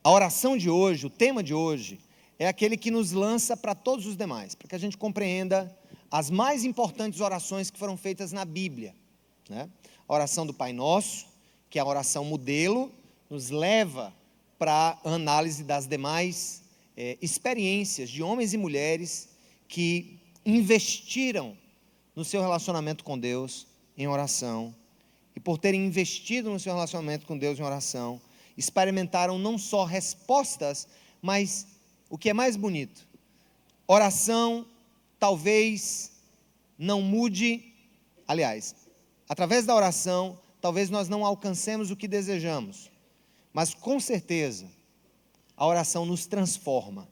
A oração de hoje, o tema de hoje, é aquele que nos lança para todos os demais, para que a gente compreenda as mais importantes orações que foram feitas na Bíblia, né? A oração do Pai Nosso, que é a oração modelo, nos leva para a análise das demais experiências de homens e mulheres que investiram no seu relacionamento com Deus em oração, e por terem investido no seu relacionamento com Deus em oração, experimentaram não só respostas, mas o que é mais bonito, oração talvez não mude, aliás, através da oração, talvez nós não alcancemos o que desejamos, mas com certeza, a oração nos transforma,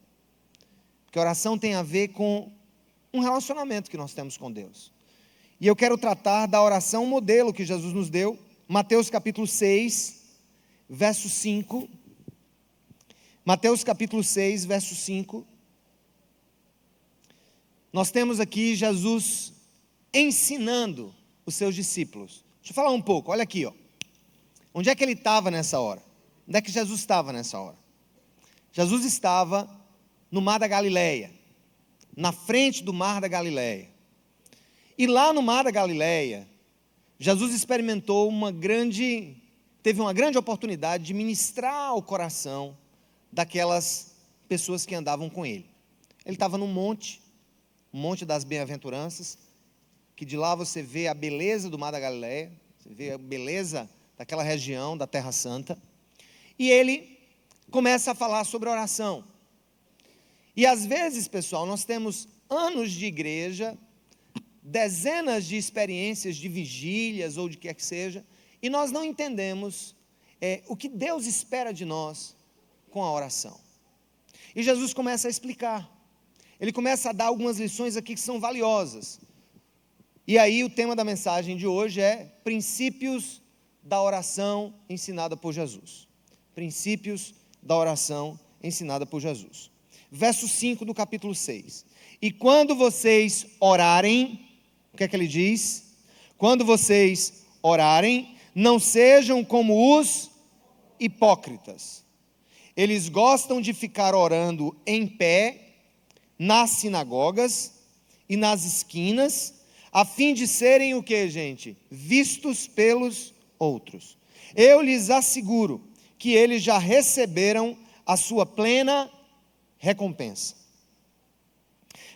porque a oração tem a ver com um relacionamento que nós temos com Deus. E eu quero tratar da oração modelo que Jesus nos deu, Mateus capítulo 6, verso 5, Mateus capítulo 6, verso 5, nós temos aqui Jesus ensinando os seus discípulos. Deixa eu falar um pouco, olha aqui, ó. Onde é que ele estava nessa hora? Onde é que Jesus estava nessa hora? Jesus estava no mar da Galileia, na frente do mar da Galileia. E lá no mar da Galileia, Jesus teve uma grande oportunidade de ministrar ao coração daquelas pessoas que andavam com ele. Ele estava no monte, o Monte das Bem-aventuranças, que de lá você vê a beleza do mar da Galileia, você vê a beleza daquela região, da Terra Santa, e ele começa a falar sobre oração. E às vezes, pessoal, nós temos anos de igreja, dezenas de experiências de vigílias ou de que quer que seja, e nós não entendemos o que Deus espera de nós com a oração. E Jesus começa a explicar, ele começa a dar algumas lições aqui que são valiosas. E aí o tema da mensagem de hoje é princípios da oração ensinada por Jesus. Princípios da oração ensinada por Jesus. Verso 5 do capítulo 6. E quando vocês orarem, o que é que ele diz? Quando vocês orarem, não sejam como os hipócritas. Eles gostam de ficar orando em pé, nas sinagogas e nas esquinas, a fim de serem o que, gente? Vistos pelos outros. Eu lhes asseguro que eles já receberam a sua plena recompensa.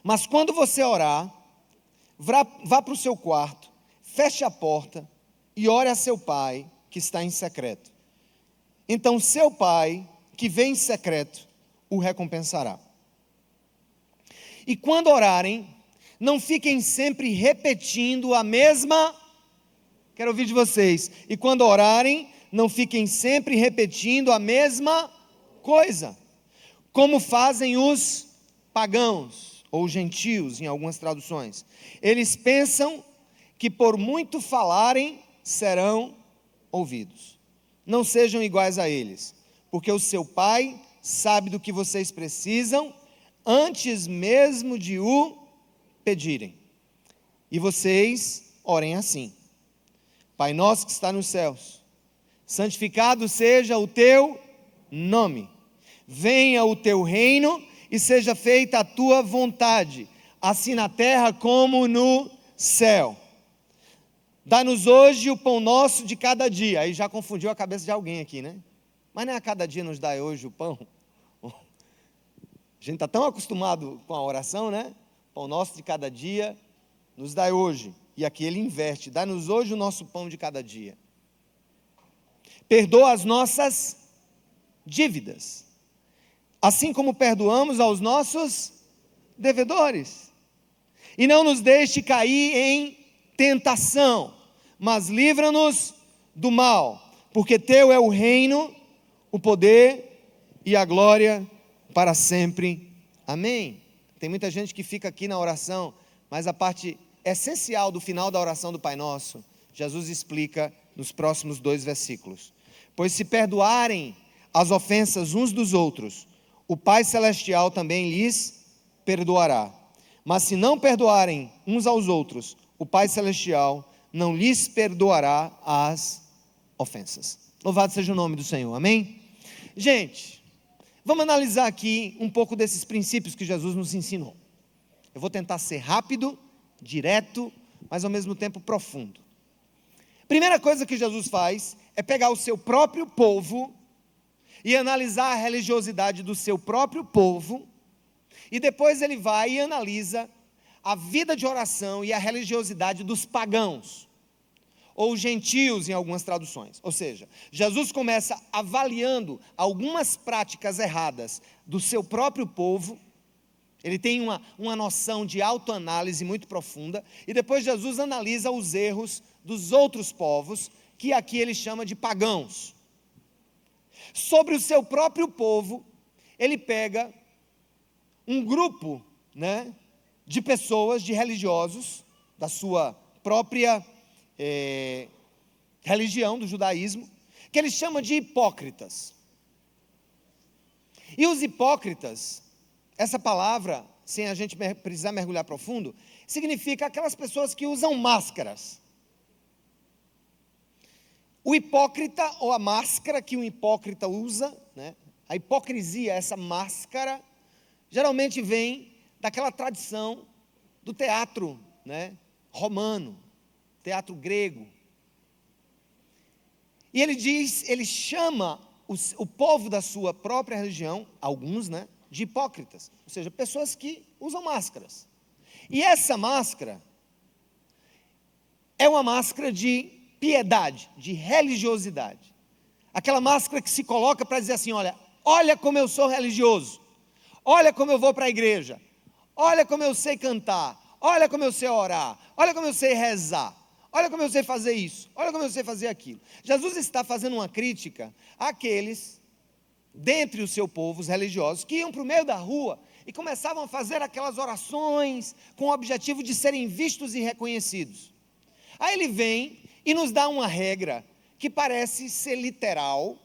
Mas quando você orar, vá para o seu quarto, feche a porta e ore a seu pai que está em secreto. Então seu pai, que vem em secreto, o recompensará. E quando orarem, não fiquem sempre repetindo a mesma... Quero ouvir de vocês. E quando orarem, não fiquem sempre repetindo a mesma coisa, como fazem os pagãos, ou gentios, em algumas traduções. Eles pensam que por muito falarem, serão ouvidos. Não sejam iguais a eles, porque o seu Pai sabe do que vocês precisam, antes mesmo de o pedirem. E vocês orem assim: Pai nosso que está nos céus, santificado seja o teu nome, venha o teu reino e seja feita a tua vontade, assim na terra como no céu. Dá-nos hoje o pão nosso de cada dia. Aí já confundiu a cabeça de alguém aqui, né? Mas não é a cada dia nos dá hoje o pão? A gente está tão acostumado com a oração, né? Pão nosso de cada dia nos dá hoje. E aqui ele inverte: dá-nos hoje o nosso pão de cada dia. Perdoa as nossas dívidas, assim como perdoamos aos nossos devedores. E não nos deixe cair em tentação, mas livra-nos do mal, porque teu é o reino, o poder e a glória para sempre. Amém. Tem muita gente que fica aqui na oração, mas a parte essencial do final da oração do Pai Nosso, Jesus explica nos próximos 2 versículos. Pois se perdoarem as ofensas uns dos outros, o Pai Celestial também lhes perdoará. Mas se não perdoarem uns aos outros, o Pai Celestial não lhes perdoará as ofensas. Louvado seja o nome do Senhor, amém? Gente, Vamos analisar aqui um pouco desses princípios que Jesus nos ensinou. Eu vou tentar ser rápido, direto, mas ao mesmo tempo profundo. Primeira coisa que Jesus faz é pegar o seu próprio povo e analisar a religiosidade do seu próprio povo, e depois ele vai e analisa a vida de oração e a religiosidade dos pagãos, ou gentios em algumas traduções. Ou seja, Jesus começa avaliando algumas práticas erradas do seu próprio povo. Ele tem uma noção de autoanálise muito profunda, e depois Jesus analisa os erros dos outros povos, que aqui ele chama de pagãos. Sobre o seu próprio povo, ele pega um grupo, de pessoas, de religiosos, da sua própria religião, do judaísmo, que ele chama de hipócritas. E os hipócritas, essa palavra, sem a gente precisar mergulhar profundo, significa aquelas pessoas que usam máscaras. O hipócrita, ou a máscara que um hipócrita usa, a hipocrisia, essa máscara, geralmente vem daquela tradição do teatro romano, teatro grego. E ele chama o povo da sua própria religião, alguns, de hipócritas, ou seja, pessoas que usam máscaras. E essa máscara é uma máscara de piedade, de religiosidade. Aquela máscara que se coloca para dizer assim, olha como eu sou religioso, olha como eu vou para a igreja, olha como eu sei cantar, olha como eu sei orar, olha como eu sei rezar, olha como eu sei fazer isso, olha como eu sei fazer aquilo. Jesus está fazendo uma crítica àqueles, dentre o seu povo, os religiosos, que iam para o meio da rua e começavam a fazer aquelas orações com o objetivo de serem vistos e reconhecidos. Aí ele vem e nos dá uma regra que parece ser literal,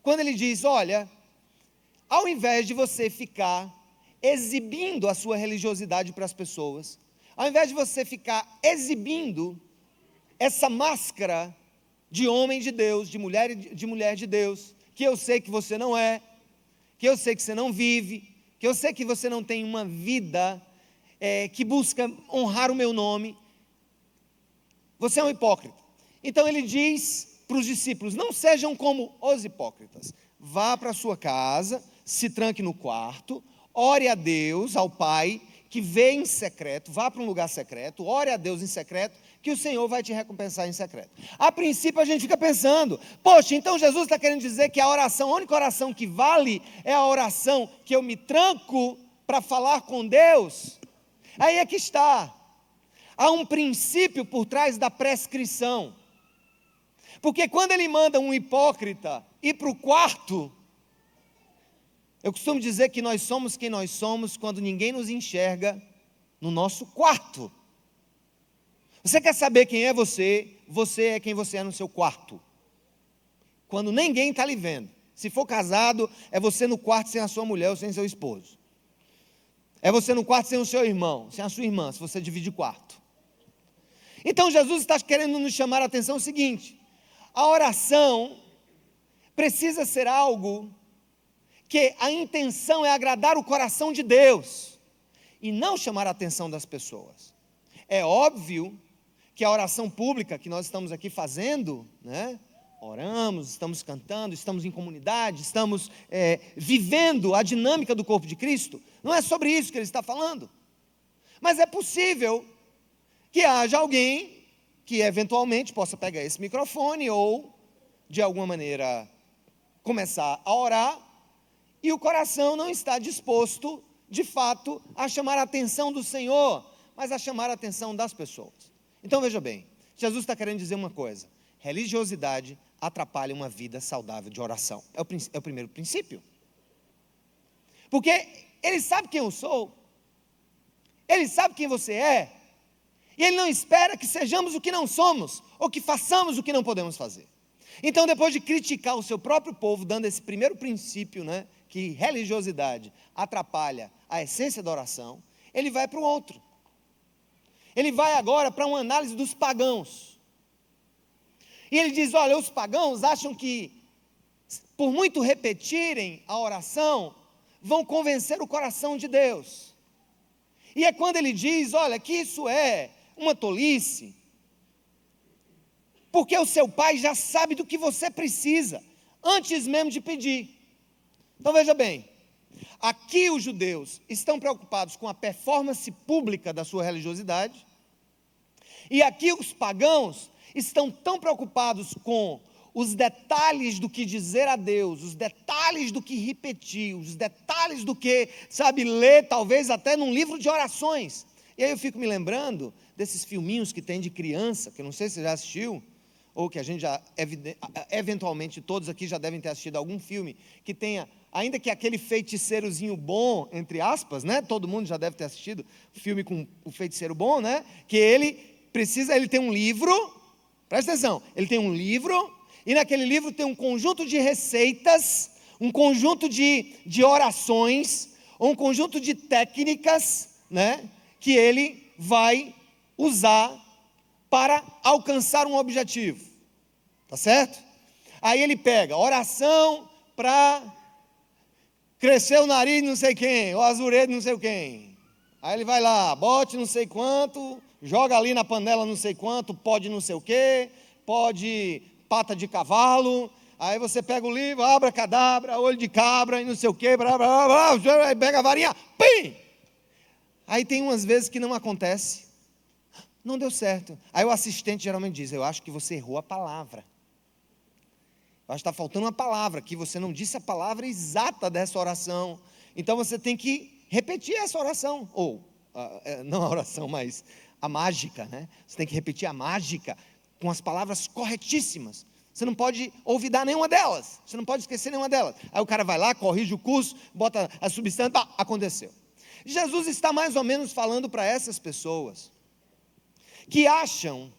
quando ele diz, olha, ao invés de você ficar exibindo a sua religiosidade para as pessoas, ao invés de você ficar exibindo essa máscara de homem de Deus, de mulher de Deus, que eu sei que você não é, que eu sei que você não vive, que eu sei que você não tem uma vida que busca honrar o meu nome, você é um hipócrita. Então ele diz para os discípulos, não sejam como os hipócritas, vá para a sua casa, se tranque no quarto, ore a Deus, ao Pai, que vê em secreto, vá para um lugar secreto, ore a Deus em secreto, que o Senhor vai te recompensar em secreto. A princípio a gente fica pensando, poxa, então Jesus está querendo dizer que a única oração que vale é a oração que eu me tranco para falar com Deus? Aí é que está, há um princípio por trás da prescrição, porque quando ele manda um hipócrita ir para o quarto, eu costumo dizer que nós somos quem nós somos quando ninguém nos enxerga no nosso quarto. Você quer saber quem é você? Você é quem você é no seu quarto. Quando ninguém está lhe vendo. Se for casado, é você no quarto sem a sua mulher ou sem seu esposo. É você no quarto sem o seu irmão, sem a sua irmã, se você divide quarto. Então Jesus está querendo nos chamar a atenção o seguinte, a oração precisa ser algo que a intenção é agradar o coração de Deus e não chamar a atenção das pessoas. É óbvio que a oração pública que nós estamos aqui fazendo, oramos, estamos cantando, estamos em comunidade, estamos vivendo a dinâmica do corpo de Cristo, não é sobre isso que ele está falando, mas é possível que haja alguém que eventualmente possa pegar esse microfone ou de alguma maneira começar a orar e o coração não está disposto de fato a chamar a atenção do Senhor, mas a chamar a atenção das pessoas. Então veja bem, Jesus está querendo dizer uma coisa, religiosidade atrapalha uma vida saudável de oração, é o primeiro princípio, porque ele sabe quem eu sou, ele sabe quem você é, e ele não espera que sejamos o que não somos, ou que façamos o que não podemos fazer. Então depois de criticar o seu próprio povo, dando esse primeiro princípio, que religiosidade atrapalha a essência da oração, ele vai para o outro. Ele vai agora para uma análise dos pagãos. E ele diz, olha, os pagãos acham que por muito repetirem a oração, vão convencer o coração de Deus. E é quando ele diz, olha, que isso é uma tolice, porque o seu pai já sabe do que você precisa, antes mesmo de pedir. Então veja bem, aqui os judeus estão preocupados com a performance pública da sua religiosidade, e aqui os pagãos estão tão preocupados com os detalhes do que dizer a Deus, os detalhes do que repetir, os detalhes do que, sabe, ler, talvez até num livro de orações. E aí eu fico me lembrando desses filminhos que tem de criança, que eu não sei se você já assistiu, ou que a gente já, eventualmente todos aqui já devem ter assistido algum filme, que tenha, ainda que aquele feiticeirozinho bom, entre aspas, né? Todo mundo já deve ter assistido o filme com o feiticeiro bom, né? Que ele tem um livro, presta atenção, ele tem um livro, e naquele livro tem um conjunto de receitas, um conjunto de orações, um conjunto de técnicas, né? Que ele vai usar para alcançar um objetivo, tá certo? Aí ele pega oração para crescer o nariz de não sei quem, ou as orelhas de não sei quem. Aí ele vai lá, bote não sei quanto, joga ali na panela não sei quanto, pode não sei o quê, pode pata de cavalo. Aí você pega o livro, abracadabra, olho de cabra e não sei o quê, aí pega a varinha, pim! Aí tem umas vezes que não acontece. Não deu certo. Aí o assistente geralmente diz, eu acho que você errou a palavra. Eu acho que está faltando uma palavra, que você não disse a palavra exata dessa oração. Então você tem que repetir essa oração. Ou, não a oração, mas a mágica, né? Você tem que repetir a mágica com as palavras corretíssimas. Você não pode olvidar nenhuma delas. Você não pode esquecer nenhuma delas. Aí o cara vai lá, corrige o curso, bota a substância, aconteceu. Jesus está mais ou menos falando para essas pessoas que acham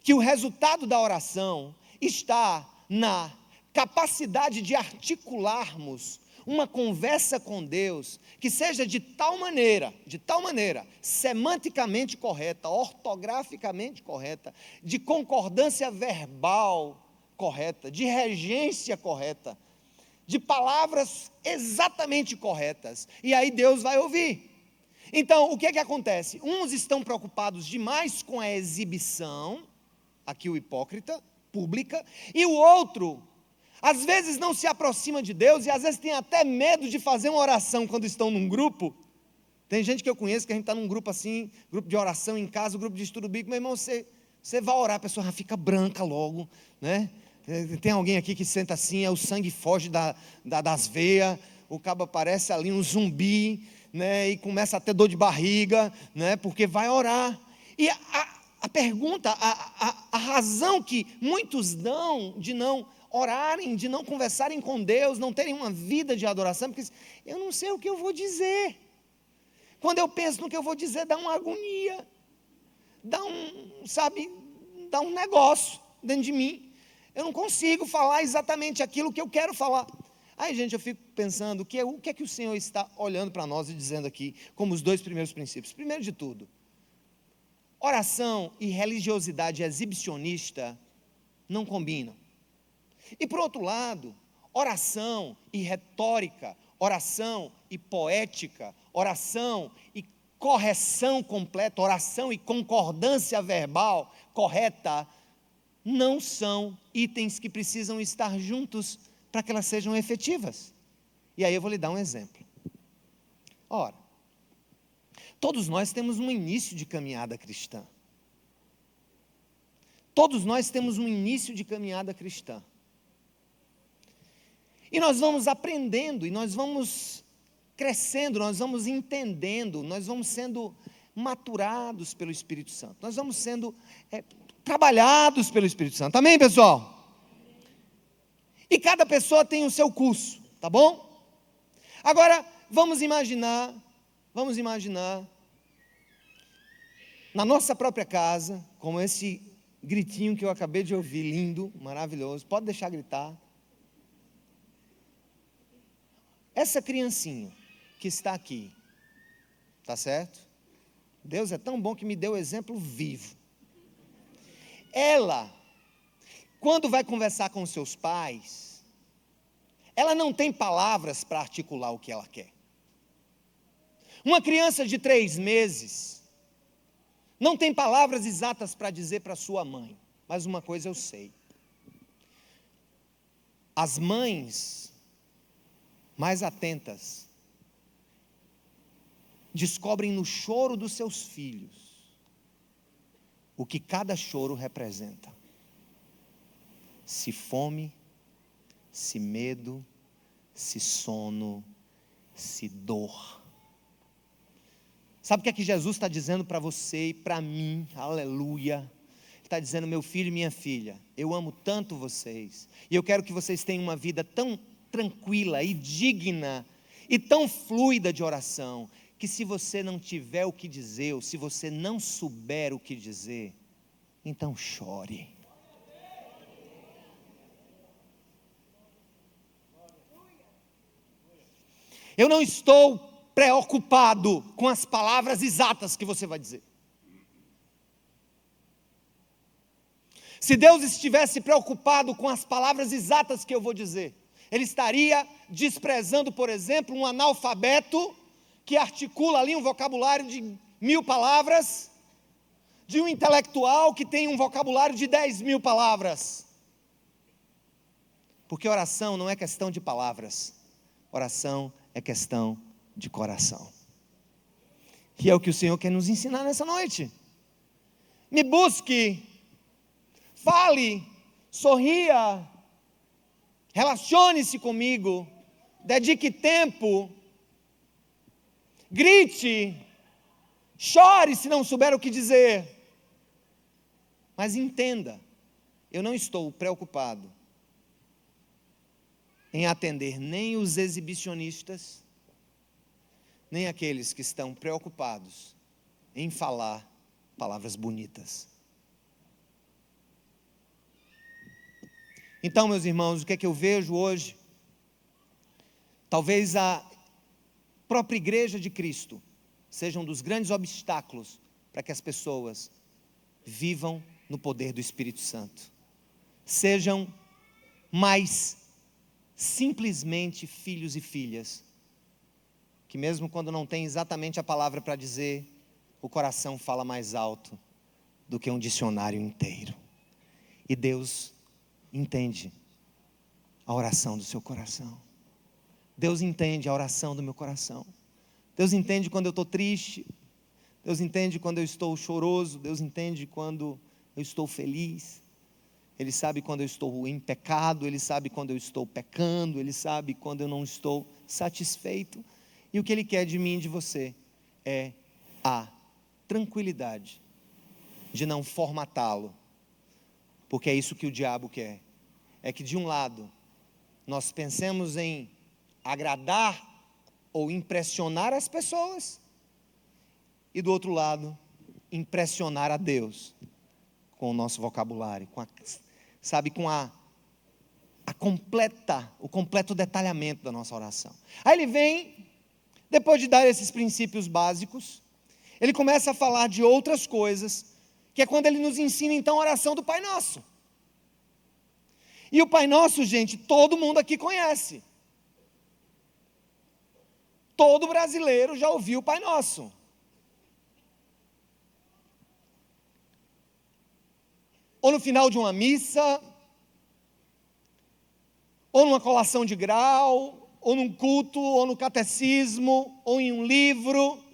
que o resultado da oração está na capacidade de articularmos uma conversa com Deus que seja de tal maneira, semanticamente correta, ortograficamente correta, de concordância verbal correta, de regência correta, de palavras exatamente corretas, e aí Deus vai ouvir. Então, o que é que acontece? Uns estão preocupados demais com a exibição, aqui o hipócrita, pública, e o outro, às vezes não se aproxima de Deus, e às vezes tem até medo de fazer uma oração quando estão num grupo. Tem gente que eu conheço que a gente está num grupo assim, grupo de oração em casa, grupo de estudo bíblico, meu irmão, você vai orar, a pessoa já fica branca logo, né? Tem alguém aqui que senta assim, o sangue foge das veias, o cabo parece ali um zumbi, né, e começa a ter dor de barriga, né, porque vai orar. E a pergunta, a razão que muitos dão de não orarem, de não conversarem com Deus, não terem uma vida de adoração, porque eu não sei o que eu vou dizer. Quando eu penso no que eu vou dizer, dá uma agonia, dá um negócio dentro de mim. Eu não consigo falar exatamente aquilo que eu quero falar. Aí, gente, eu fico pensando, o que é que o Senhor está olhando para nós e dizendo aqui, como os dois primeiros princípios? Primeiro de tudo, oração e religiosidade exibicionista não combinam. E por outro lado, oração e retórica, oração e poética, oração e correção completa, oração e concordância verbal correta, não são itens que precisam estar juntos para que elas sejam efetivas. E aí eu vou lhe dar um exemplo. Ora, todos nós temos um início de caminhada cristã. Todos nós temos um início de caminhada cristã. E nós vamos aprendendo, e nós vamos crescendo, nós vamos entendendo, nós vamos sendo maturados pelo Espírito Santo. Nós vamos sendo trabalhados pelo Espírito Santo. Amém, pessoal? E cada pessoa tem o seu curso, tá bom? Agora, vamos imaginar, na nossa própria casa, como esse gritinho que eu acabei de ouvir, lindo, maravilhoso, pode deixar gritar. Essa criancinha que está aqui, tá certo? Deus é tão bom que me deu exemplo vivo. Ela, quando vai conversar com seus pais, ela não tem palavras para articular o que ela quer. Uma criança de 3 meses não tem palavras exatas para dizer para sua mãe, mas uma coisa eu sei: as mães mais atentas descobrem no choro dos seus filhos o que cada choro representa. Se fome, se medo, se sono, se dor. Sabe o que é que Jesus está dizendo para você e para mim? Aleluia. Ele está dizendo: meu filho e minha filha, eu amo tanto vocês, e eu quero que vocês tenham uma vida tão tranquila e digna, e tão fluida de oração, que se você não tiver o que dizer, ou se você não souber o que dizer, então chore. Eu não estou preocupado com as palavras exatas que você vai dizer. Se Deus estivesse preocupado com as palavras exatas que eu vou dizer, Ele estaria desprezando, por exemplo, um analfabeto que articula ali um vocabulário de 1000 palavras, de um intelectual que tem um vocabulário de 10.000 palavras. Porque oração não é questão de palavras, oração é questão de coração. E é o que o Senhor quer nos ensinar nessa noite. Me busque, fale, sorria, relacione-se comigo, dedique tempo, grite, chore se não souber o que dizer. Mas entenda, eu não estou preocupado em atender nem os exibicionistas, nem aqueles que estão preocupados em falar palavras bonitas. Então, meus irmãos, o que é que eu vejo hoje? Talvez a própria igreja de Cristo seja um dos grandes obstáculos para que as pessoas vivam no poder do Espírito Santo, sejam mais simplesmente filhos e filhas, que mesmo quando não tem exatamente a palavra para dizer, o coração fala mais alto do que um dicionário inteiro. E Deus entende a oração do seu coração. Deus entende a oração do meu coração. Deus entende quando eu estou triste. Deus entende quando eu estou choroso. Deus entende quando eu estou feliz. Ele sabe quando eu estou em pecado. Ele sabe quando eu estou pecando. Ele sabe quando eu não estou satisfeito. E o que Ele quer de mim e de você é a tranquilidade de não formatá-lo, porque é isso que o diabo quer. É que de um lado nós pensemos em agradar ou impressionar as pessoas, e do outro lado impressionar a Deus com o nosso vocabulário, com o completo detalhamento da nossa oração. Aí ele vem, depois de dar esses princípios básicos, ele começa a falar de outras coisas, que é quando ele nos ensina então a oração do Pai Nosso. E o Pai Nosso, gente, todo mundo aqui conhece. Todo brasileiro já ouviu o Pai Nosso. Ou no final de uma missa, ou numa colação de grau, ou num culto, ou no catecismo, ou em um livro.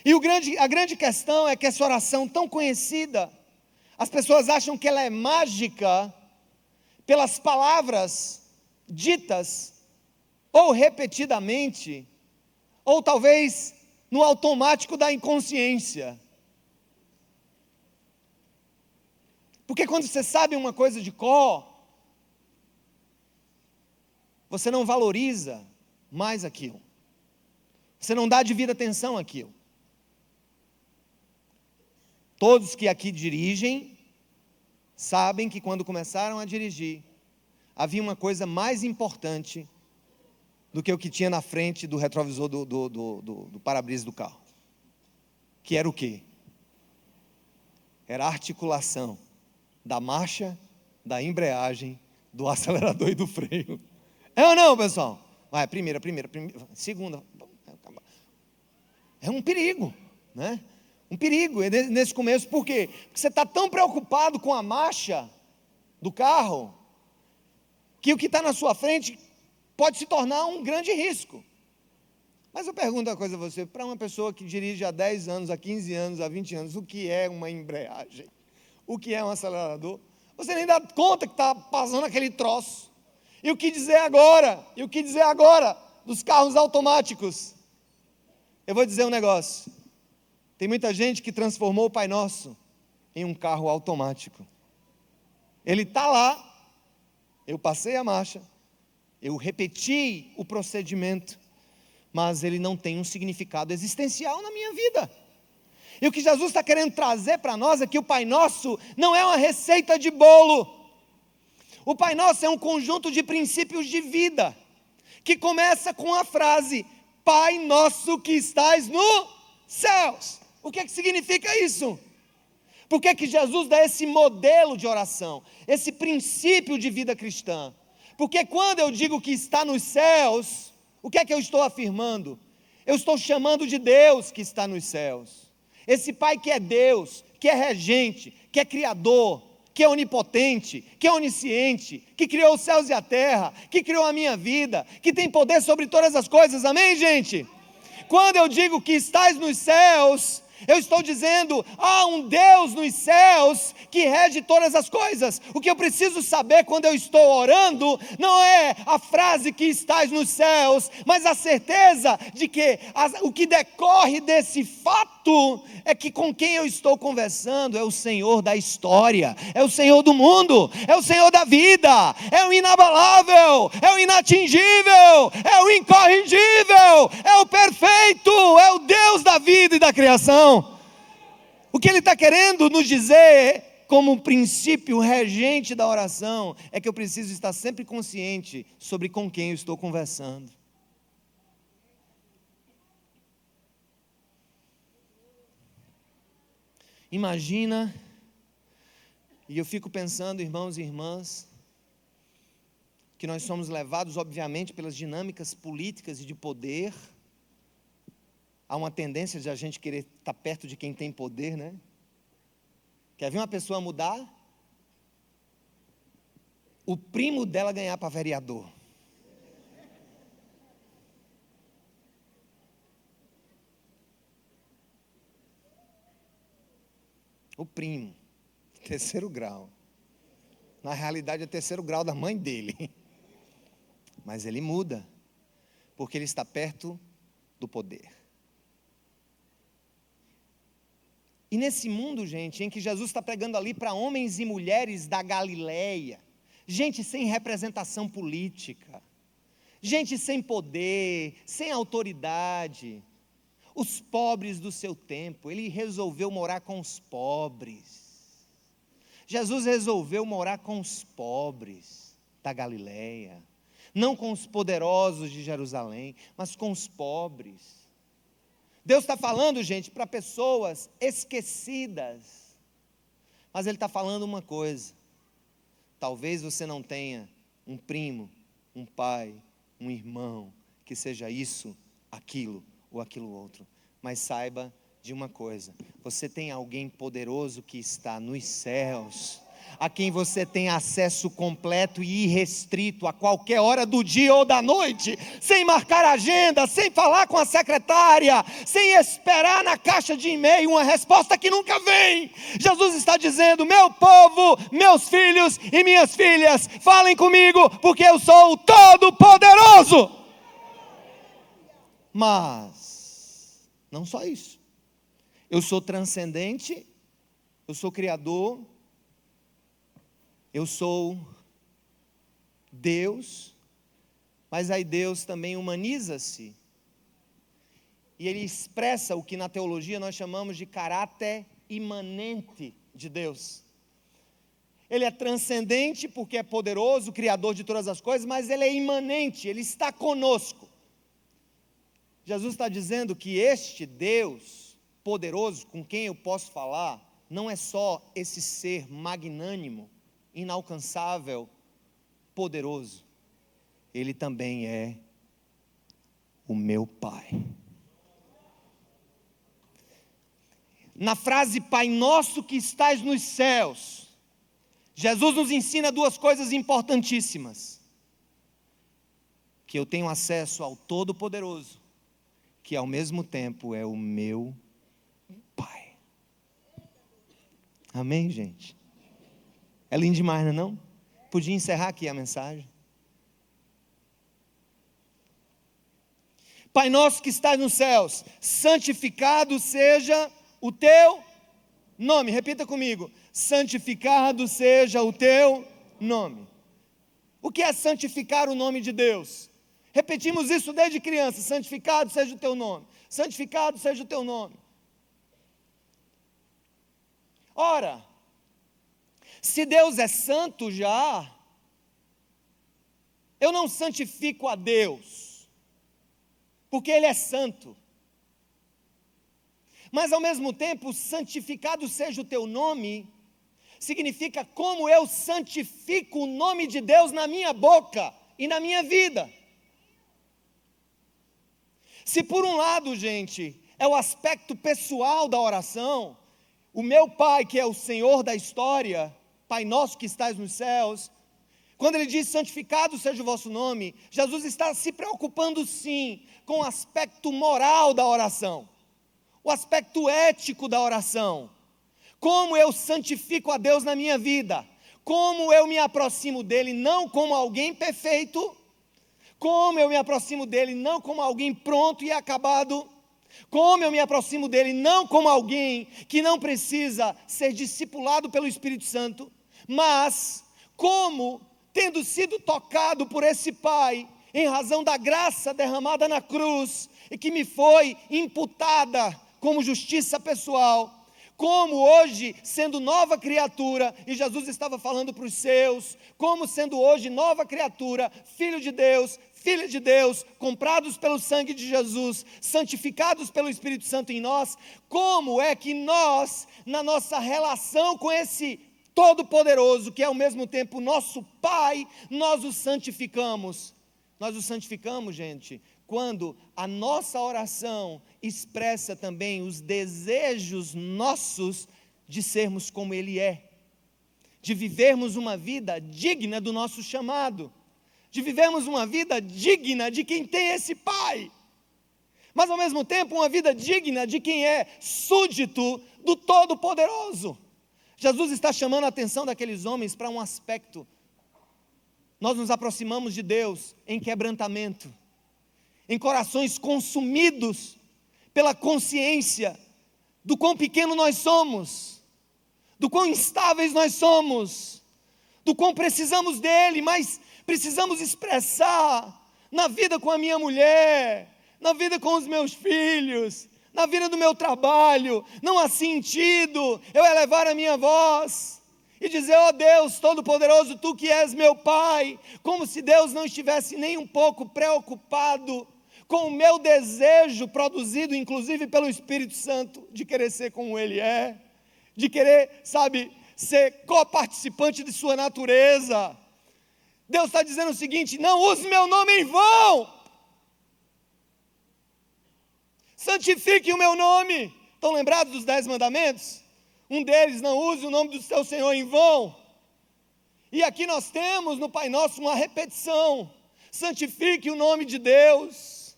E a grande questão é que essa oração tão conhecida, as pessoas acham que ela é mágica pelas palavras ditas, ou repetidamente, ou talvez no automático da inconsciência. Porque quando você sabe uma coisa de cor, você não valoriza mais aquilo. Você não dá devida atenção àquilo. Todos que aqui dirigem, sabem que quando começaram a dirigir, havia uma coisa mais importante do que o que tinha na frente do retrovisor do para-brisa do carro. Que era o quê? Era a articulação da marcha, da embreagem, do acelerador e do freio. É ou não, pessoal? Vai, primeira, segunda. É um perigo, né? Um perigo nesse começo, por quê? Porque você está tão preocupado com a marcha do carro, que o que está na sua frente pode se tornar um grande risco. Mas eu pergunto uma coisa a você, para uma pessoa que dirige há 10 anos, há 15 anos, há 20 anos, o que é uma embreagem? O que é um acelerador? Você nem dá conta que está passando aquele troço. E o que dizer agora? E o que dizer agora dos carros automáticos? Eu vou dizer um negócio. Tem muita gente que transformou o Pai Nosso em um carro automático. Ele está lá, eu passei a marcha, eu repeti o procedimento, mas ele não tem um significado existencial na minha vida. E o que Jesus está querendo trazer para nós é que o Pai Nosso não é uma receita de bolo. O Pai Nosso é um conjunto de princípios de vida, que começa com a frase, Pai Nosso que estás nos céus. O que significa isso? Por que Jesus dá esse modelo de oração, esse princípio de vida cristã? Porque quando eu digo que está nos céus, o que é que eu estou afirmando? Eu estou chamando de Deus que está nos céus. Esse Pai que é Deus, que é regente, que é criador, que é onipotente, que é onisciente, que criou os céus e a terra, que criou a minha vida, que tem poder sobre todas as coisas, amém, gente? Quando eu digo que estás nos céus, eu estou dizendo, há um Deus nos céus que rege todas as coisas. O que eu preciso saber quando eu estou orando, não é a frase que estás nos céus, mas a certeza de que o que decorre desse fato, é que com quem eu estou conversando, é o Senhor da história, é o Senhor do mundo, é o Senhor da vida, é o inabalável, é o inatingível, é o incorrigível, é o perfeito, é o Deus da vida e da criação. O que ele está querendo nos dizer, como princípio regente da oração, é que eu preciso estar sempre consciente sobre com quem eu estou conversando. Imagina, e eu fico pensando, irmãos e irmãs, que nós somos levados, obviamente, pelas dinâmicas políticas e de poder. Há uma tendência de a gente querer estar perto de quem tem poder, né? Quer ver uma pessoa mudar? O primo dela ganhar para vereador. O primo, terceiro grau. Na realidade é terceiro grau da mãe dele. Mas ele muda, porque ele está perto do poder. E nesse mundo, gente, em que Jesus está pregando ali para homens e mulheres da Galileia, gente sem representação política, gente sem poder, sem autoridade, os pobres do seu tempo, ele resolveu morar com os pobres. Jesus resolveu morar com os pobres da Galileia, não com os poderosos de Jerusalém, mas com os pobres. Deus está falando, gente, para pessoas esquecidas, mas Ele está falando uma coisa: talvez você não tenha um primo, um pai, um irmão, que seja isso, aquilo ou aquilo outro, mas saiba de uma coisa: você tem alguém poderoso que está nos céus, a quem você tem acesso completo e irrestrito a qualquer hora do dia ou da noite, sem marcar agenda, sem falar com a secretária, sem esperar na caixa de e-mail uma resposta que nunca vem. Jesus está dizendo: meu povo, meus filhos e minhas filhas, falem comigo, porque eu sou o Todo-Poderoso. Mas não só isso, eu sou transcendente, eu sou criador, eu sou Deus, mas aí Deus também humaniza-se, e Ele expressa o que na teologia nós chamamos de caráter imanente de Deus. Ele é transcendente porque é poderoso, criador de todas as coisas, mas Ele é imanente, Ele está conosco. Jesus está dizendo que este Deus poderoso, com quem eu posso falar, não é só esse ser magnânimo, inalcançável, poderoso. Ele também é o meu Pai. Na frase Pai Nosso que estás nos céus, Jesus nos ensina duas coisas importantíssimas. Que eu tenho acesso ao Todo-Poderoso, que ao mesmo tempo é o meu Pai. Amém, gente? É lindo demais, não é não? Podia encerrar aqui a mensagem. Pai nosso que estás nos céus, santificado seja o teu nome. Repita comigo. Santificado seja o teu nome. O que é santificar o nome de Deus? Repetimos isso desde criança. Santificado seja o teu nome. Santificado seja o teu nome. Ora, se Deus é santo já, eu não santifico a Deus, porque Ele é santo. Mas ao mesmo tempo, santificado seja o teu nome, significa como eu santifico o nome de Deus na minha boca e na minha vida. Se por um lado, gente, é o aspecto pessoal da oração, o meu Pai que é o Senhor da história, Pai nosso que estás nos céus, quando Ele diz santificado seja o vosso nome, Jesus está se preocupando sim com o aspecto moral da oração, o aspecto ético da oração, como eu santifico a Deus na minha vida, como eu me aproximo dEle não como alguém perfeito, como eu me aproximo dEle não como alguém pronto e acabado, como eu me aproximo dEle não como alguém que não precisa ser discipulado pelo Espírito Santo, mas como, tendo sido tocado por esse Pai, em razão da graça derramada na cruz, e que me foi imputada como justiça pessoal, como hoje, sendo nova criatura, e Jesus estava falando para os seus, como sendo hoje nova criatura, filho de Deus, filha de Deus, comprados pelo sangue de Jesus, santificados pelo Espírito Santo em nós, como é que nós, na nossa relação com esse Todo-Poderoso, que é ao mesmo tempo nosso Pai, nós o santificamos. Nós o santificamos, gente, quando a nossa oração expressa também os desejos nossos de sermos como Ele é, de vivermos uma vida digna do nosso chamado, de vivermos uma vida digna de quem tem esse Pai, mas ao mesmo tempo uma vida digna de quem é súdito do Todo-Poderoso. Jesus está chamando a atenção daqueles homens para um aspecto. Nós nos aproximamos de Deus em quebrantamento, em corações consumidos pela consciência do quão pequeno nós somos, do quão instáveis nós somos, do quão precisamos dEle, mas precisamos expressar na vida com a minha mulher, na vida com os meus filhos, na vida do meu trabalho, não há sentido eu elevar a minha voz e dizer, ó Deus Todo-Poderoso, Tu que és meu Pai, como se Deus não estivesse nem um pouco preocupado com o meu desejo, produzido inclusive pelo Espírito Santo, de querer ser como Ele é, de querer, ser coparticipante de sua natureza. Deus está dizendo o seguinte, não use meu nome em vão, santifique o meu nome. Estão lembrados dos 10 mandamentos? Um deles, não use o nome do seu Senhor em vão. E aqui nós temos no Pai Nosso uma repetição, santifique o nome de Deus.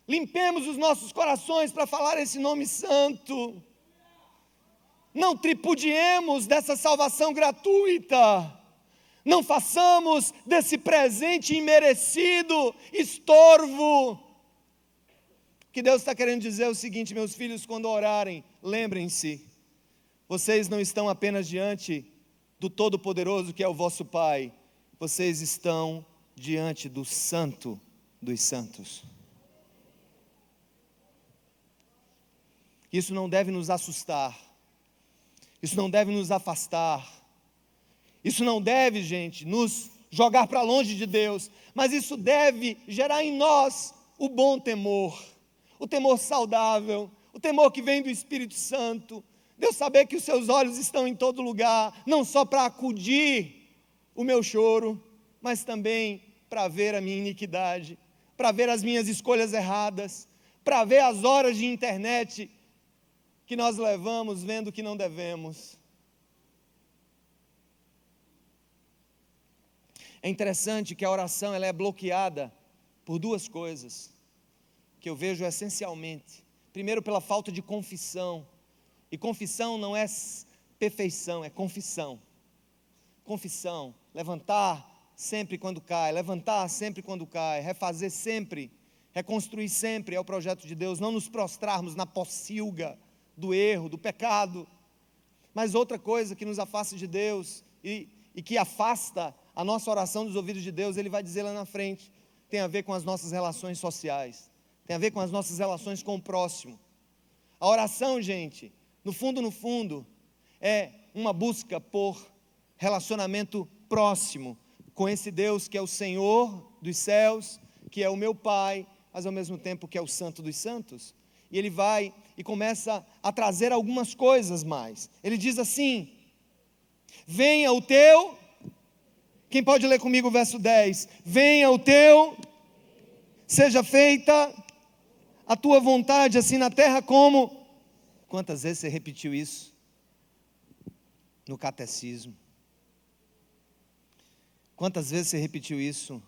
Limpemos os nossos corações para falar esse nome santo. Não tripudiemos dessa salvação gratuita. Não façamos desse presente imerecido estorvo. O que Deus está querendo dizer é o seguinte, meus filhos, quando orarem, lembrem-se, vocês não estão apenas diante do Todo-Poderoso que é o vosso Pai, vocês estão diante do Santo dos Santos. Isso não deve nos assustar, isso não deve nos afastar, isso não deve, gente, nos jogar para longe de Deus, mas isso deve gerar em nós o bom temor, o temor saudável, o temor que vem do Espírito Santo, Deus saber que os seus olhos estão em todo lugar, não só para acudir o meu choro, mas também para ver a minha iniquidade, para ver as minhas escolhas erradas, para ver as horas de internet que nós levamos vendo o que não devemos. É interessante que a oração ela é bloqueada por duas coisas, que eu vejo essencialmente. Primeiro, pela falta de confissão. E confissão não é perfeição, é confissão. Confissão, levantar sempre quando cai, levantar sempre quando cai, refazer sempre, reconstruir sempre é o projeto de Deus, não nos prostrarmos na pocilga do erro, do pecado. Mas outra coisa que nos afasta de Deus e que afasta a nossa oração dos ouvidos de Deus, ele vai dizer lá na frente, tem a ver com as nossas relações sociais, tem a ver com as nossas relações com o próximo. A oração, gente, no fundo, é uma busca por relacionamento próximo com esse Deus que é o Senhor dos céus, que é o meu Pai, mas ao mesmo tempo que é o Santo dos Santos. E ele vai e começa a trazer algumas coisas mais. Ele diz assim: venha o teu... Quem pode ler comigo o verso 10? Venha o teu, seja feita a tua vontade, assim na terra como... Quantas vezes você repetiu isso no catecismo? Quantas vezes você repetiu isso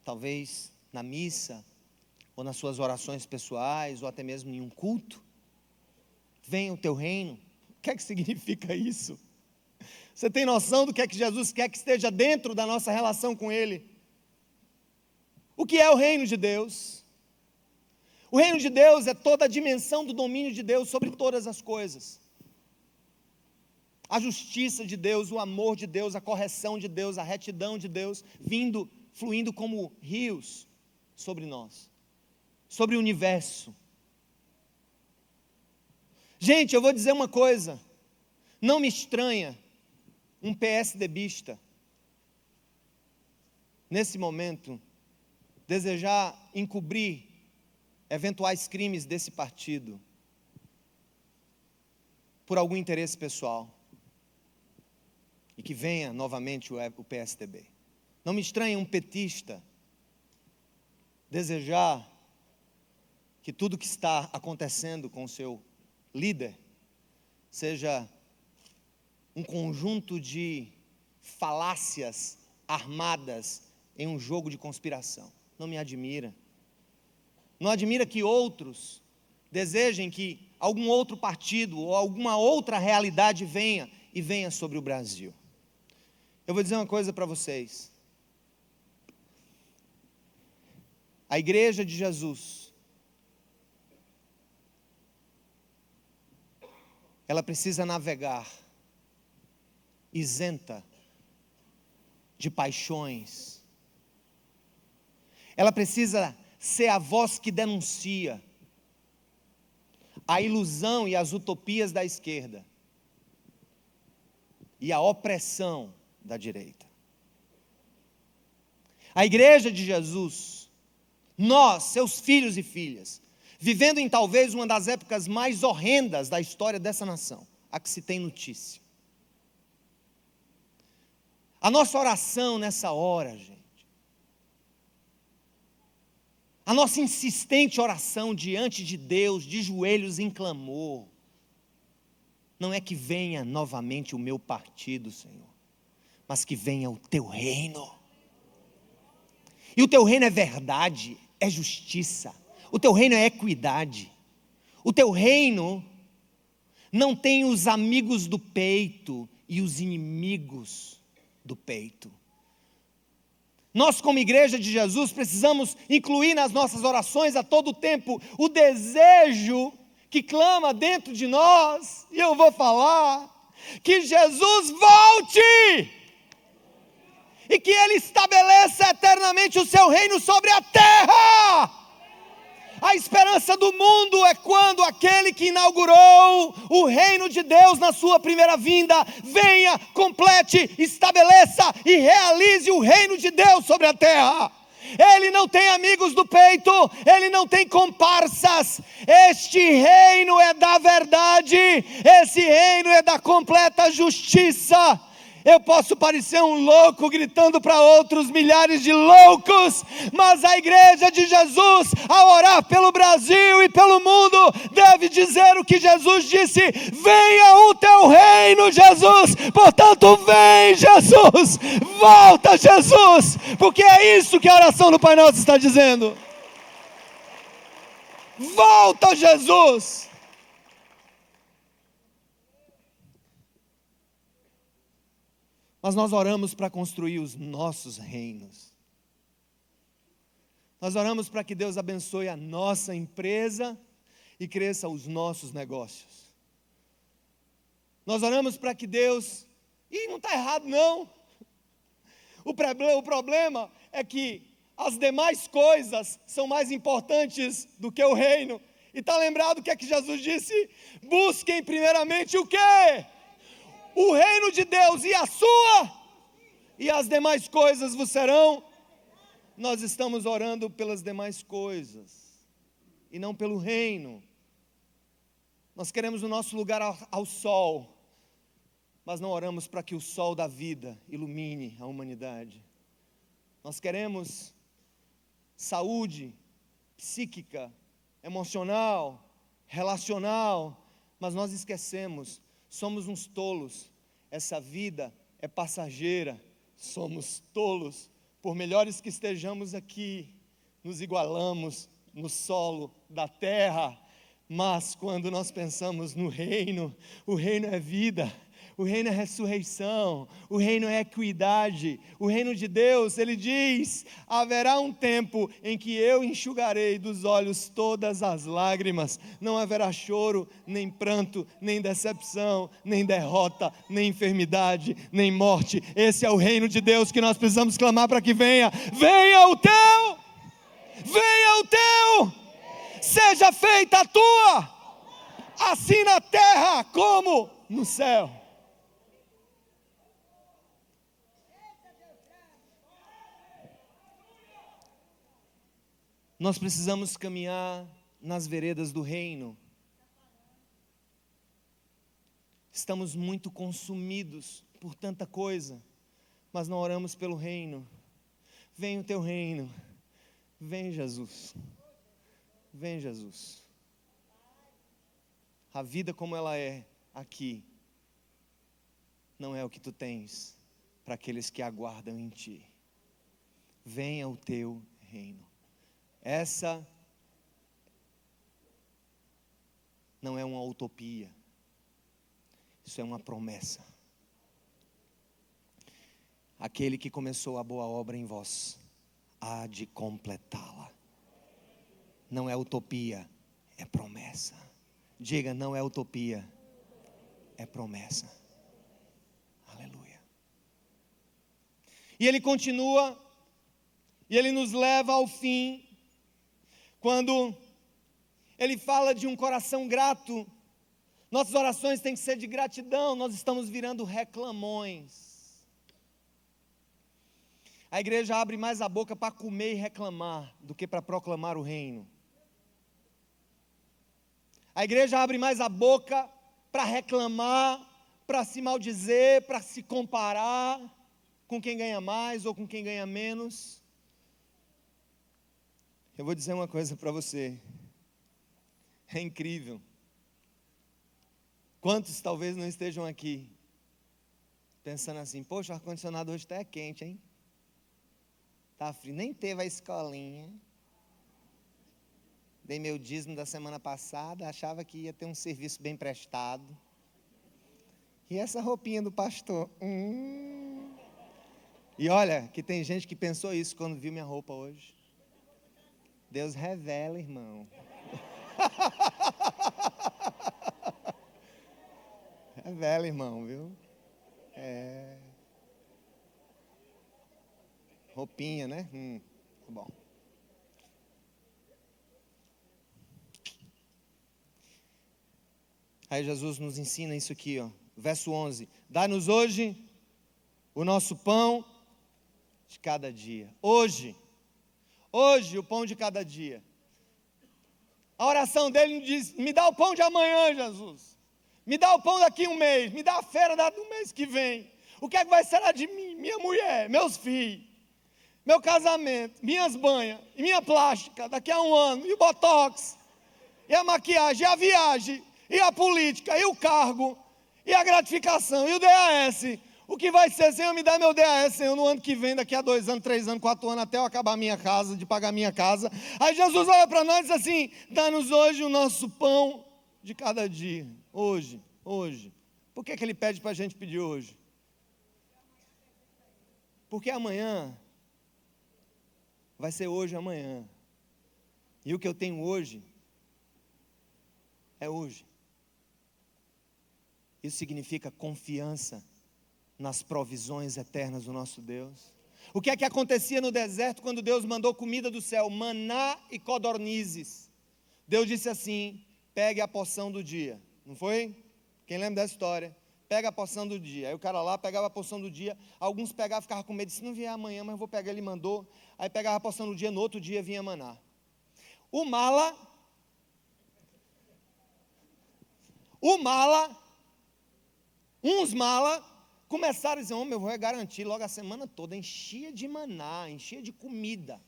talvez na missa, ou nas suas orações pessoais, ou até mesmo em um culto? Venha o teu reino. O que é que significa isso? Você tem noção do que é que Jesus quer que esteja dentro da nossa relação com Ele? O que é o reino de Deus? O reino de Deus é toda a dimensão do domínio de Deus sobre todas as coisas. A justiça de Deus, o amor de Deus, a correção de Deus, a retidão de Deus, fluindo como rios sobre nós, sobre o universo. Gente, eu vou dizer uma coisa, não me estranha um PSDBista, nesse momento, desejar encobrir eventuais crimes desse partido, por algum interesse pessoal, e que venha novamente o PSDB. Não me estranha um petista desejar que tudo que está acontecendo com o seu líder seja um conjunto de falácias armadas em um jogo de conspiração. Não me admira. Não admira que outros desejem que algum outro partido ou alguma outra realidade venha sobre o Brasil. Eu vou dizer uma coisa para vocês. A igreja de Jesus, ela precisa navegar isenta de paixões. Ela precisa ser a voz que denuncia a ilusão e as utopias da esquerda e a opressão da direita. A igreja de Jesus, nós, seus filhos e filhas, vivendo em talvez uma das épocas mais horrendas da história dessa nação, a que se tem notícia. A nossa oração nessa hora, gente, a nossa insistente oração diante de Deus, de joelhos em clamor, não é que venha novamente o meu partido, Senhor, mas que venha o teu reino. E o teu reino é verdade, é justiça, o teu reino é equidade, o teu reino não tem os amigos do peito e os inimigos do peito. Nós, como igreja de Jesus, precisamos incluir nas nossas orações a todo tempo o desejo que clama dentro de nós, e eu vou falar, que Jesus volte, e que Ele estabeleça eternamente o seu reino sobre a terra. A esperança do mundo é quando aquele que inaugurou o reino de Deus na sua primeira vinda, venha, complete, estabeleça e realize o reino de Deus sobre a terra. Ele não tem amigos do peito, ele não tem comparsas. Este reino é da verdade, esse reino é da completa justiça. Eu posso parecer um louco gritando para outros milhares de loucos, mas a igreja de Jesus, ao orar pelo Brasil e pelo mundo, deve dizer o que Jesus disse: venha o teu reino, Jesus. Portanto, vem, Jesus, volta, Jesus, porque é isso que a oração do Pai Nosso está dizendo. Volta, Jesus. Mas nós oramos para construir os nossos reinos. Nós oramos para que Deus abençoe a nossa empresa e cresça os nossos negócios. Nós oramos para que Deus... E não está errado não. O problema é que as demais coisas são mais importantes do que o reino. E está lembrado o que é que Jesus disse? Busquem primeiramente o quê? O reino de Deus e a sua, e as demais coisas vos serão. Nós estamos orando pelas demais coisas, e não pelo reino. Nós queremos o nosso lugar ao sol, mas não oramos para que o sol da vida ilumine a humanidade. Nós queremos saúde psíquica, emocional, relacional, mas nós esquecemos. Somos uns tolos, essa vida é passageira, somos tolos, por melhores que estejamos aqui, nos igualamos no solo da terra, mas quando nós pensamos no reino, o reino é vida, o reino é ressurreição, o reino é equidade, o reino de Deus, ele diz: haverá um tempo em que eu enxugarei dos olhos todas as lágrimas, não haverá choro, nem pranto, nem decepção, nem derrota, nem enfermidade, nem morte. Esse é o reino de Deus que nós precisamos clamar para que venha. Venha o teu, venha o teu, seja feita a tua, assim na terra como no céu. Nós precisamos caminhar nas veredas do reino. Estamos muito consumidos por tanta coisa, mas não oramos pelo reino. Vem o teu reino, vem Jesus, vem Jesus. A vida como ela é aqui, não é o que tu tens para aqueles que aguardam em ti. Venha o teu reino. Essa não é uma utopia, isso é uma promessa. Aquele que começou a boa obra em vós, há de completá-la. Não é utopia, é promessa. Diga, não é utopia, é promessa. Aleluia. E ele continua, e ele nos leva ao fim, quando ele fala de um coração grato. Nossas orações têm que ser de gratidão, nós estamos virando reclamões. A igreja abre mais a boca para comer e reclamar do que para proclamar o reino. A igreja abre mais a boca para reclamar, para se maldizer, para se comparar com quem ganha mais ou com quem ganha menos. Eu vou dizer uma coisa para você, é incrível. Quantos talvez não estejam aqui pensando assim: poxa, o ar-condicionado hoje está quente, hein? Está frio, nem teve a escolinha. Dei meu dízimo da semana passada, achava que ia ter um serviço bem prestado. E essa roupinha do pastor? E olha, que tem gente que pensou isso quando viu minha roupa hoje. Deus revela, irmão. Revela, irmão, viu? Roupinha, né? Tá bom. Aí Jesus nos ensina isso aqui, ó. Verso 11. Dá-nos hoje o nosso pão de cada dia. Hoje, o pão de cada dia. A oração dele diz: me dá o pão de amanhã, Jesus. Me dá o pão daqui um mês. Me dá a feira do mês que vem. O que é que vai ser de mim, minha mulher, meus filhos, meu casamento, minhas banhas, minha plástica daqui a um ano, e o botox, e a maquiagem, e a viagem, e a política, e o cargo, e a gratificação, e o DAS. O que vai ser, Senhor, me dá meu DAS, Senhor, no ano que vem, daqui a 2 anos, 3 anos, 4 anos, até eu acabar a minha casa, de pagar a minha casa. Aí Jesus olha para nós e diz assim: dá-nos hoje o nosso pão de cada dia. Hoje. Por que ele pede para a gente pedir hoje? Porque amanhã vai ser hoje amanhã. E o que eu tenho hoje é hoje. Isso significa confiança nas provisões eternas do nosso Deus. O que é que acontecia no deserto quando Deus mandou comida do céu? Maná e codornizes. Deus disse assim: pegue a porção do dia. Não foi? Quem lembra dessa história? Pega a porção do dia. Aí o cara lá pegava a porção do dia. Alguns pegavam e ficavam com medo. Se não vier amanhã, mas eu vou pegar, ele mandou. Aí pegava a porção do dia, no outro dia vinha maná. Uns mala, começaram a dizer: homem, eu vou garantir logo a semana toda. Enchia de maná, enchia de comida.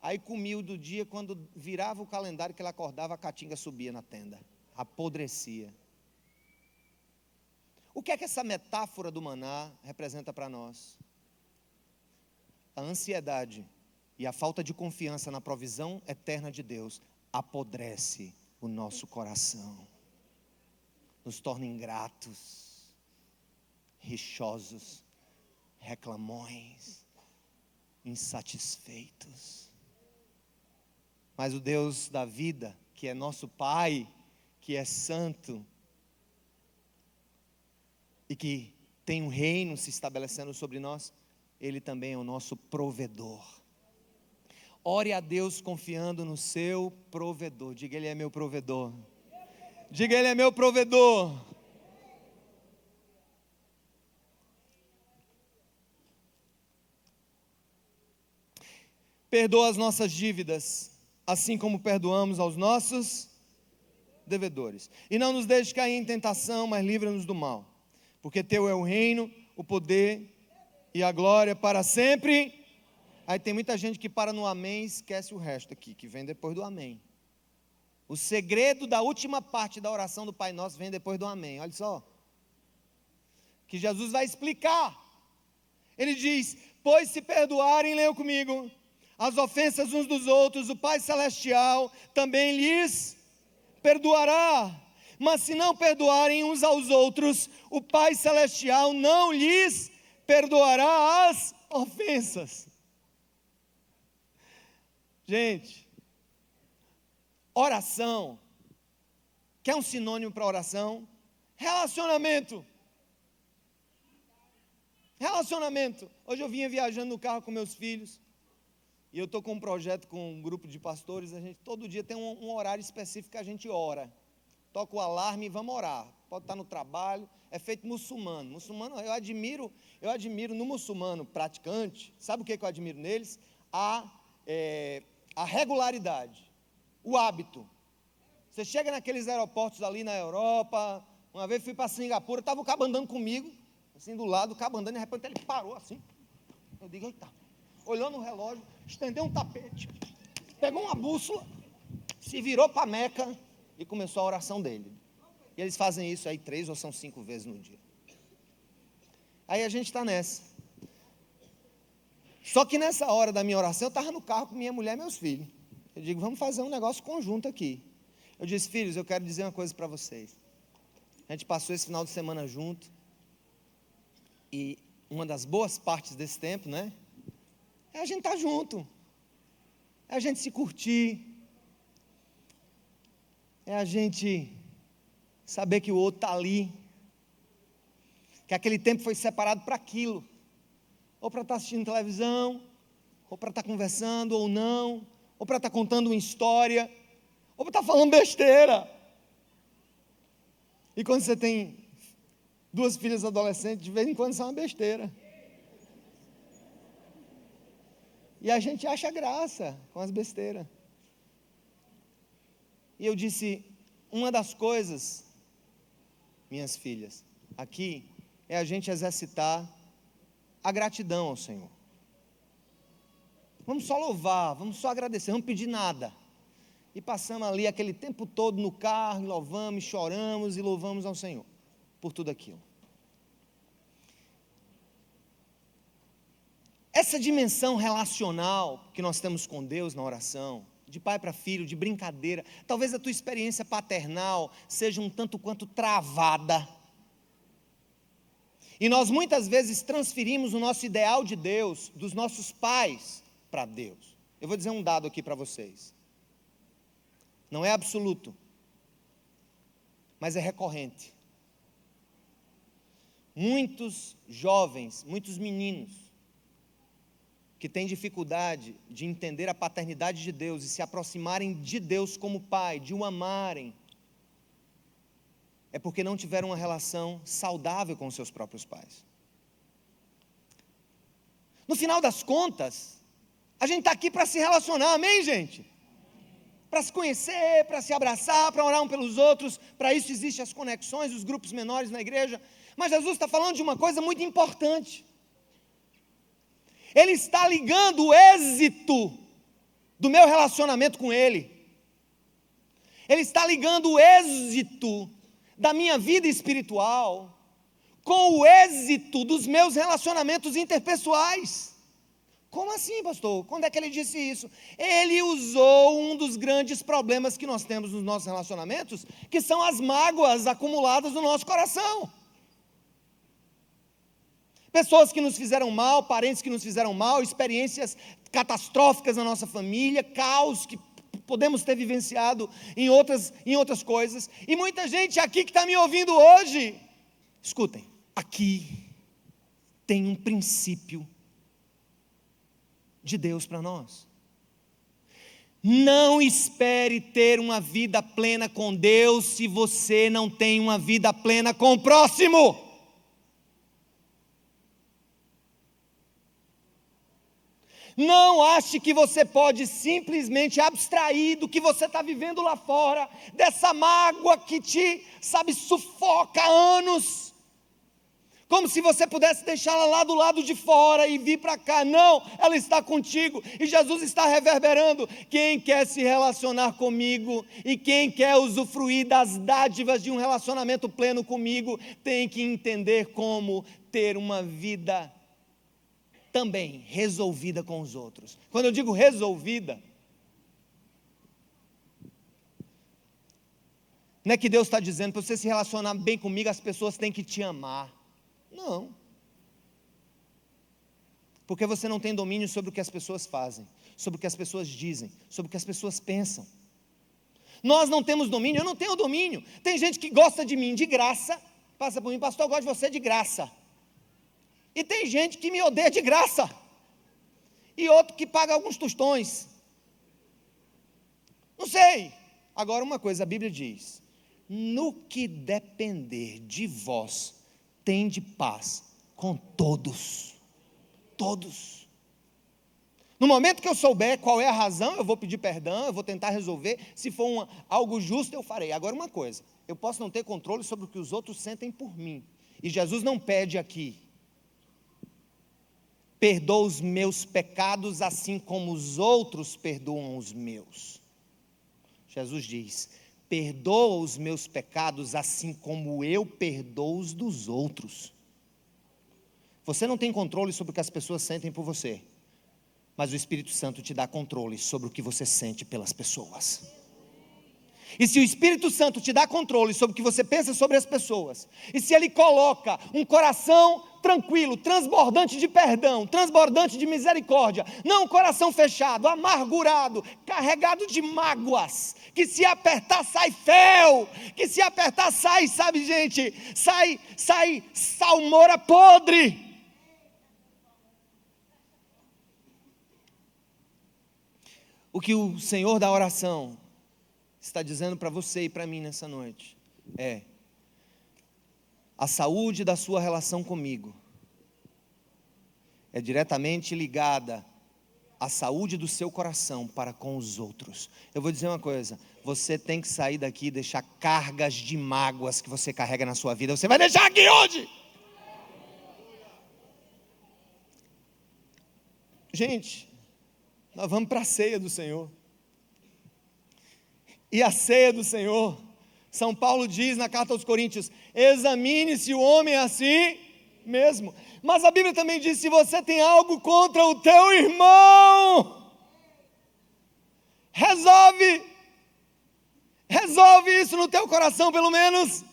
Aí comia o do dia, quando virava o calendário que ele acordava, a caatinga subia na tenda, apodrecia. O que é que essa metáfora do maná representa para nós? A ansiedade e a falta de confiança na provisão eterna de Deus apodrece o nosso coração, nos torna ingratos, rixosos, reclamões, insatisfeitos. Mas o Deus da vida, que é nosso Pai, que é santo, e que tem um reino se estabelecendo sobre nós, Ele também é o nosso provedor. Ore a Deus confiando no seu provedor. Diga: Ele é meu provedor. Diga: Ele é meu provedor. Perdoa as nossas dívidas, assim como perdoamos aos nossos devedores. E não nos deixe cair em tentação, mas livra-nos do mal. Porque teu é o reino, o poder e a glória para sempre. Aí tem muita gente que para no amém e esquece o resto aqui, que vem depois do amém. O segredo da última parte da oração do Pai Nosso vem depois do amém. Olha só, que Jesus vai explicar. Ele diz: pois se perdoarem, leiam comigo, as ofensas uns dos outros, o Pai Celestial também lhes perdoará. Mas se não perdoarem uns aos outros, o Pai Celestial não lhes perdoará as ofensas. Gente, oração, quer um sinônimo para oração? Relacionamento. Hoje eu vinha viajando no carro com meus filhos, e eu estou com um projeto com um grupo de pastores. A gente todo dia tem um horário específico que a gente ora. Toca o alarme e vamos orar. Pode estar no trabalho, é feito muçulmano. Muçulmano, eu admiro no muçulmano praticante. Sabe o que eu admiro neles? A regularidade, o hábito. Você chega naqueles aeroportos ali na Europa. Uma vez fui para Singapura, estava o cabo andando comigo, assim do lado, o cabo andando, e de repente ele parou assim. Eu digo: eita, olhou no relógio, estendeu um tapete, pegou uma bússola, se virou para Meca e começou a oração dele. E eles fazem isso aí 3 ou são 5 vezes no dia. Aí a gente está nessa. Só que nessa hora da minha oração, eu estava no carro com minha mulher e meus filhos. Eu digo: vamos fazer um negócio conjunto aqui. Eu disse: filhos, eu quero dizer uma coisa para vocês. A gente passou esse final de semana junto. E uma das boas partes desse tempo, né? É a gente estar junto. É a gente se curtir. É a gente saber que o outro está ali. Que aquele tempo foi separado para aquilo. Ou para estar assistindo televisão, ou para estar conversando, ou não. Ou para estar contando uma história, ou para estar falando besteira. E quando você tem 2 filhas adolescentes, de vez em quando são uma besteira. E a gente acha graça com as besteiras. E eu disse: uma das coisas, minhas filhas, aqui, é a gente exercitar a gratidão ao Senhor. Vamos só louvar, vamos só agradecer, não vamos pedir nada. E passamos ali aquele tempo todo no carro, e louvamos, e choramos e louvamos ao Senhor por tudo aquilo. Essa dimensão relacional que nós temos com Deus na oração, de pai para filho, de brincadeira, talvez a tua experiência paternal seja um tanto quanto travada. E nós muitas vezes transferimos o nosso ideal de Deus, dos nossos pais, para Deus. Eu vou dizer um dado aqui para vocês. Não é absoluto, mas é recorrente. Muitos jovens, muitos meninos, que têm dificuldade de entender a paternidade de Deus e se aproximarem de Deus como Pai, de o amarem, é porque não tiveram uma relação saudável com os seus próprios pais. No final das contas, a gente está aqui para se relacionar, amém, gente? Para se conhecer, para se abraçar, para orar um pelos outros. Para isso existem as conexões, os grupos menores na igreja. Mas Jesus está falando de uma coisa muito importante. Ele está ligando o êxito do meu relacionamento com Ele. Ele está ligando o êxito da minha vida espiritual com o êxito dos meus relacionamentos interpessoais. Como assim, pastor? Quando é que ele disse isso? Ele usou um dos grandes problemas que nós temos nos nossos relacionamentos, que são as mágoas acumuladas no nosso coração. Pessoas que nos fizeram mal, parentes que nos fizeram mal, experiências catastróficas na nossa família, caos que podemos ter vivenciado em outras coisas. E muita gente aqui que está me ouvindo hoje, escutem, aqui tem um princípio de Deus para nós. Não espere ter uma vida plena com Deus se você não tem uma vida plena com o próximo. Não ache que você pode simplesmente abstrair do que você está vivendo lá fora, dessa mágoa que te, sufoca há anos, como se você pudesse deixá-la lá do lado de fora e vir para cá. Não, ela está contigo, e Jesus está reverberando. Quem quer se relacionar comigo, e quem quer usufruir das dádivas de um relacionamento pleno comigo, tem que entender como ter uma vida também resolvida com os outros. Quando eu digo resolvida, não é que Deus está dizendo, para você se relacionar bem comigo, as pessoas têm que te amar. Não. Porque você não tem domínio sobre o que as pessoas fazem, sobre o que as pessoas dizem, sobre o que as pessoas pensam. Nós não temos domínio, eu não tenho domínio. Tem gente que gosta de mim de graça, passa por mim, pastor, eu gosto de você de graça. E tem gente que me odeia de graça. E outro que paga alguns tostões. Não sei. Agora uma coisa, a Bíblia diz: no que depender de vós, tende paz com todos. Todos. No momento que eu souber qual é a razão, eu vou pedir perdão, eu vou tentar resolver. Se for algo justo, eu farei. Agora uma coisa, eu posso não ter controle sobre o que os outros sentem por mim. E Jesus não pede aqui: perdoa os meus pecados assim como os outros perdoam os meus. Jesus diz: perdoa os meus pecados assim como eu perdoo os dos outros. Você não tem controle sobre o que as pessoas sentem por você, mas o Espírito Santo te dá controle sobre o que você sente pelas pessoas. E se o Espírito Santo te dá controle sobre o que você pensa sobre as pessoas, e se Ele coloca um coração tranquilo, transbordante de perdão, transbordante de misericórdia, não um coração fechado, amargurado, carregado de mágoas, que se apertar sai fel, que se apertar sai, sai salmoura podre. O que o Senhor da oração está dizendo para você e para mim nessa noite é: a saúde da sua relação comigo é diretamente ligada à saúde do seu coração para com os outros. Eu vou dizer uma coisa: você tem que sair daqui e deixar cargas de mágoas que você carrega na sua vida. Você vai deixar aqui hoje. Gente, nós vamos para a ceia do Senhor. E a ceia do Senhor, São Paulo diz na carta aos Coríntios: examine-se o homem a si mesmo. Mas a Bíblia também diz: se você tem algo contra o teu irmão, resolve isso no teu coração, pelo menos,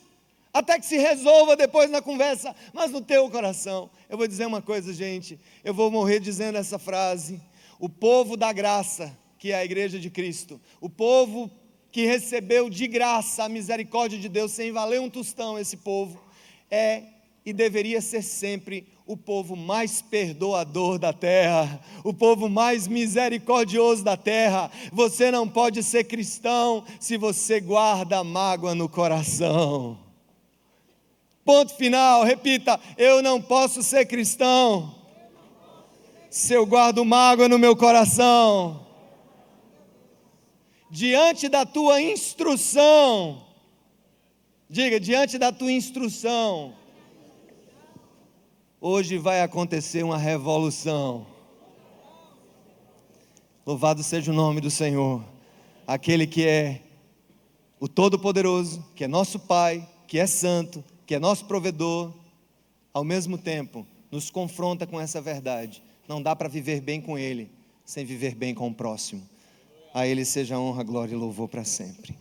até que se resolva depois na conversa, mas no teu coração. Eu vou dizer uma coisa, gente, eu vou morrer dizendo essa frase: o povo da graça, que é a igreja de Cristo, o povo que recebeu de graça a misericórdia de Deus, sem valer um tostão, esse povo é e deveria ser sempre o povo mais perdoador da terra, o povo mais misericordioso da terra. Você não pode ser cristão se você guarda mágoa no coração. Ponto final, repita: eu não posso ser cristão se eu guardo mágoa no meu coração. Diante da tua instrução, diga, diante da tua instrução, hoje vai acontecer uma revolução. Louvado seja o nome do Senhor, aquele que é o Todo-Poderoso, que é nosso Pai, que é santo, que é nosso provedor, ao mesmo tempo nos confronta com essa verdade: não dá para viver bem com Ele sem viver bem com o próximo. A Ele seja honra, glória e louvor para sempre.